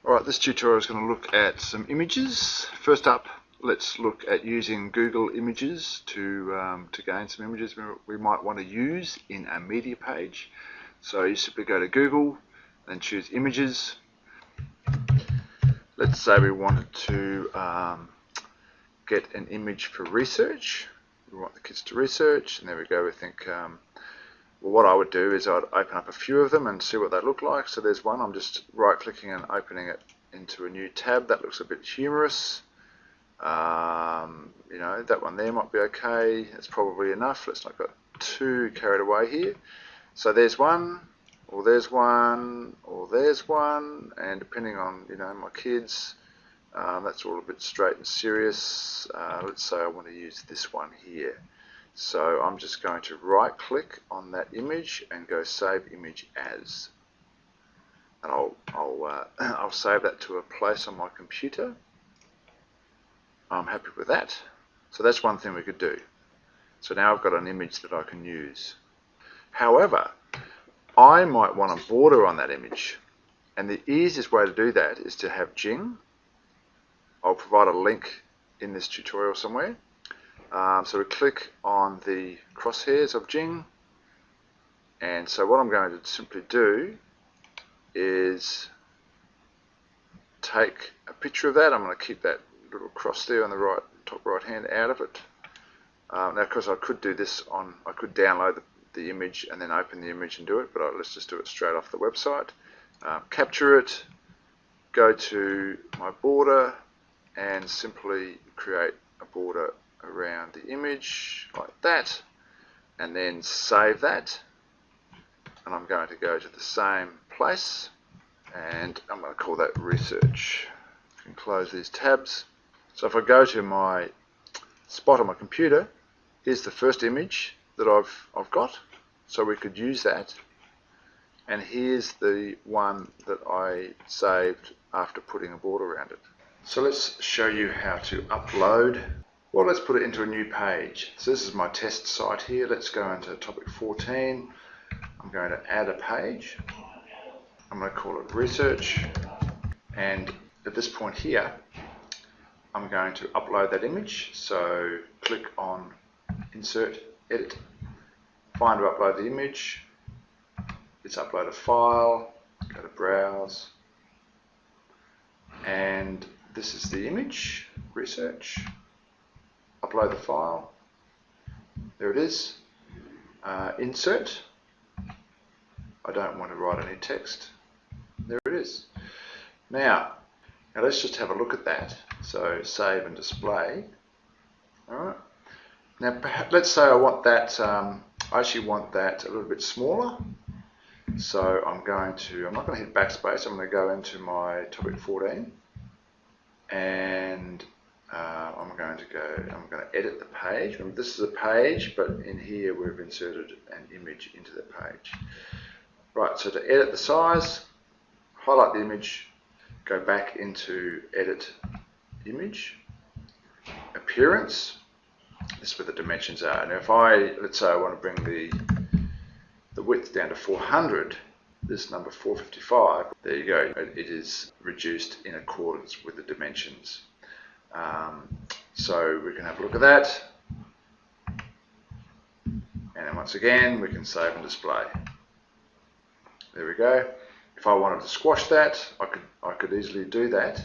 Alright, this tutorial is going to look at some images. First up, let's look at using Google Images to gain some images we might want to use in a media page. So you simply go to Google and choose Images. Let's say we wanted to get an image for research. We want the kids to research, and there we go. We think, well, what I would do is I'd open up a few of them and see what they look like. So there's one. I'm just right-clicking and opening it into a new tab. That looks a bit humorous. You know, that one there might be okay. It's probably enough. Let's not get too carried away here. So there's one, or there's one, or there's one, and depending on, you know, my kids, that's all a bit straight and serious. Let's say I want to use this one here. So I'm just going to right click on that image and go Save Image As. And I'll save that to a place on my computer. I'm happy with that. So that's one thing we could do. So now I've got an image that I can use. However, I might want a border on that image. And the easiest way to do that is to have Jing. I'll provide a link in this tutorial somewhere. So we click on the crosshairs of Jing, and so what I'm going to simply do is take a picture of that. I'm going to keep that little cross there on the top right hand out of it. Now of course I could do this I could download the image and then open the image and do it, but let's just do it straight off the website. Capture it, go to my border and simply create a border around the image like that, and then save that. And I'm going to go to the same place and I'm going to call that research. I can close these tabs. So if I go to my spot on my computer, here's the first image that I've got, so we could use that, and here's the one that I saved after putting a border around it. So let's show you how to upload. Well, let's put it into a new page. So this is my test site here. Let's go into topic 14. I'm going to add a page. I'm going to call it research. And at this point here, I'm going to upload that image. So click on Insert, Edit, find to upload the image. Let's upload a file. Go to Browse. And this is the image, research. Upload the file. There it is. Insert. I don't want to write any text. There it is. Now let's just have a look at that. So save and display. Alright. Now let's say I want that, I actually want that a little bit smaller. So I'm not going to hit backspace. I'm going to go into my topic 14 and I'm going to edit the page. Remember, this is a page, but in here we've inserted an image into the page. Right, so to edit the size, highlight the image, go back into Edit Image, Appearance. This is where the dimensions are. Now, let's say I want to bring the width down to 400. This number 455. There you go. It is reduced in accordance with the dimensions. So we can have a look at that, and then once again we can save and display. There we go. If I wanted to squash that, I could easily do that.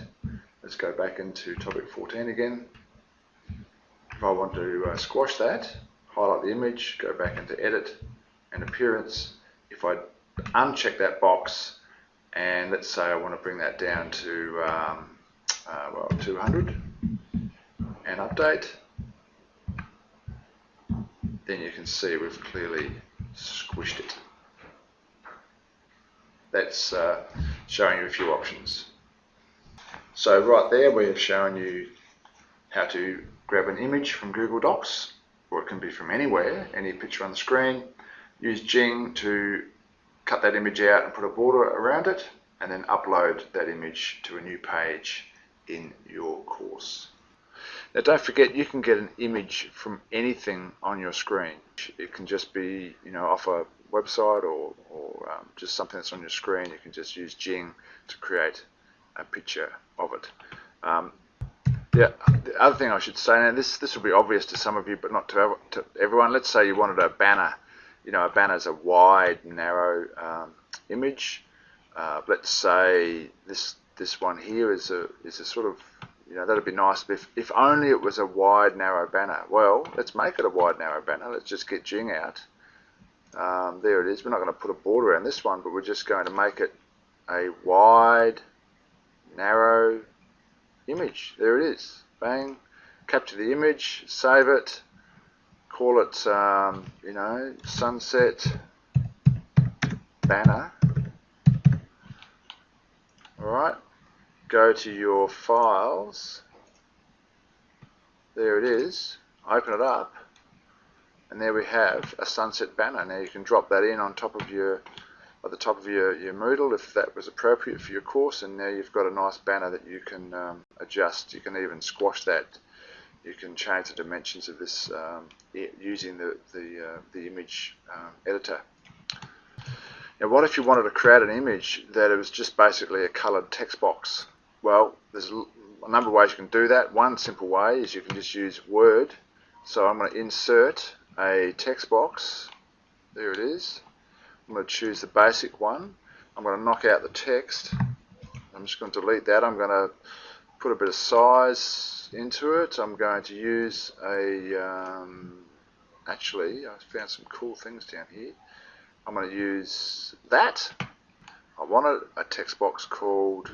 Let's go back into topic 14 again. If I want to squash that, highlight the image, go back into Edit and Appearance. If I uncheck that box and let's say I want to bring that down to 200 and update, then you can see we've clearly squished it. That's showing you a few options. So right there we have shown you how to grab an image from Google Docs, or it can be from anywhere, any picture on the screen. Use Jing to cut that image out and put a border around it, and then upload that image to a new page in your course. Now don't forget, you can get an image from anything on your screen. It can just be, you know, off a website or just something that's on your screen. You can just use Jing to create a picture of it. Yeah, the other thing I should say, now this will be obvious to some of you, but not to everyone. Let's say you wanted a banner. You know, a banner is a wide, narrow image. Let's say this one here is a sort of, you know, that'd be nice if only it was a wide, narrow banner. Well, let's make it a wide, narrow banner. Let's just get Jing out. There it is. We're not going to put a border around this one, but we're just going to make it a wide, narrow image. There it is. Bang. Capture the image, save it, call it, you know, sunset banner. Alright, go to your files. There it is. Open it up, and there we have a sunset banner. Now you can drop that in on top of your, at the top of your Moodle if that was appropriate for your course, and now you've got a nice banner that you can adjust. You can even squash that. You can change the dimensions of this using the image editor. Now, what if you wanted to create an image that it was just basically a coloured text box? Well, there's a number of ways you can do that. One simple way is you can just use Word. So I'm going to insert a text box. There it is. I'm going to choose the basic one. I'm going to knock out the text. I'm just going to delete that. I'm going to put a bit of size into it. I'm going to use a, actually, I found some cool things down here. I'm going to use that. I wanted a text box called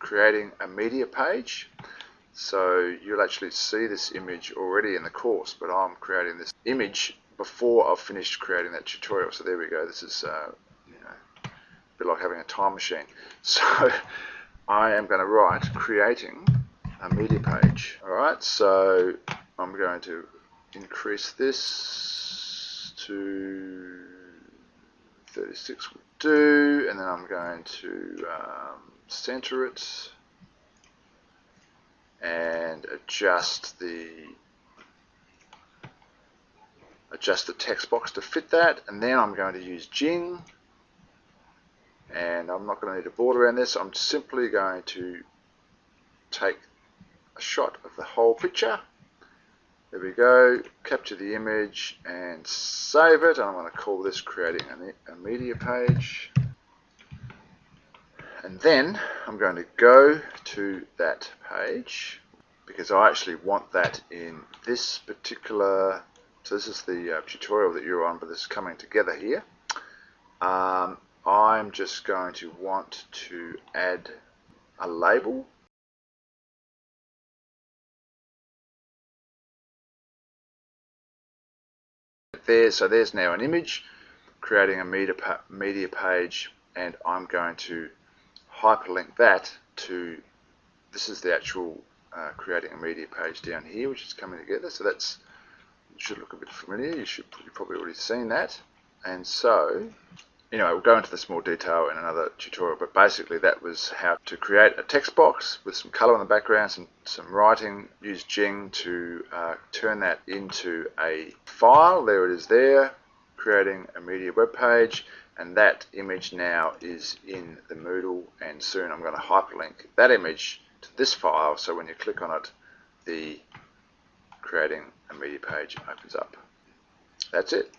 creating a media page. So you'll actually see this image already in the course, but I'm creating this image before I've finished creating that tutorial. So there we go. This is you know, a bit like having a time machine. So I am going to write creating a media page. Alright, so I'm going to increase this to 36 will do, and then I'm going to center it and adjust the text box to fit that, and then I'm going to use Jing, and I'm not going to need a border around this. I'm simply going to take a shot of the whole picture. There we go, capture the image and save it, and I'm going to call this creating a media page. And then I'm going to go to that page because I actually want that in this particular, so this is the tutorial that you're on, but this is coming together here. I'm just going to want to add a label. So there's now an image creating a media page, and I'm going to hyperlink that to, this is the actual creating a media page down here, which is coming together. So that's, it should look a bit familiar. You've probably already seen that. And so, anyway, we'll go into this more detail in another tutorial, but basically that was how to create a text box with some color in the background, some writing, use Jing to turn that into a file. There it is there, creating a media web page, and that image now is in the Moodle, and soon I'm going to hyperlink that image to this file, so when you click on it, the creating a media page opens up. That's it.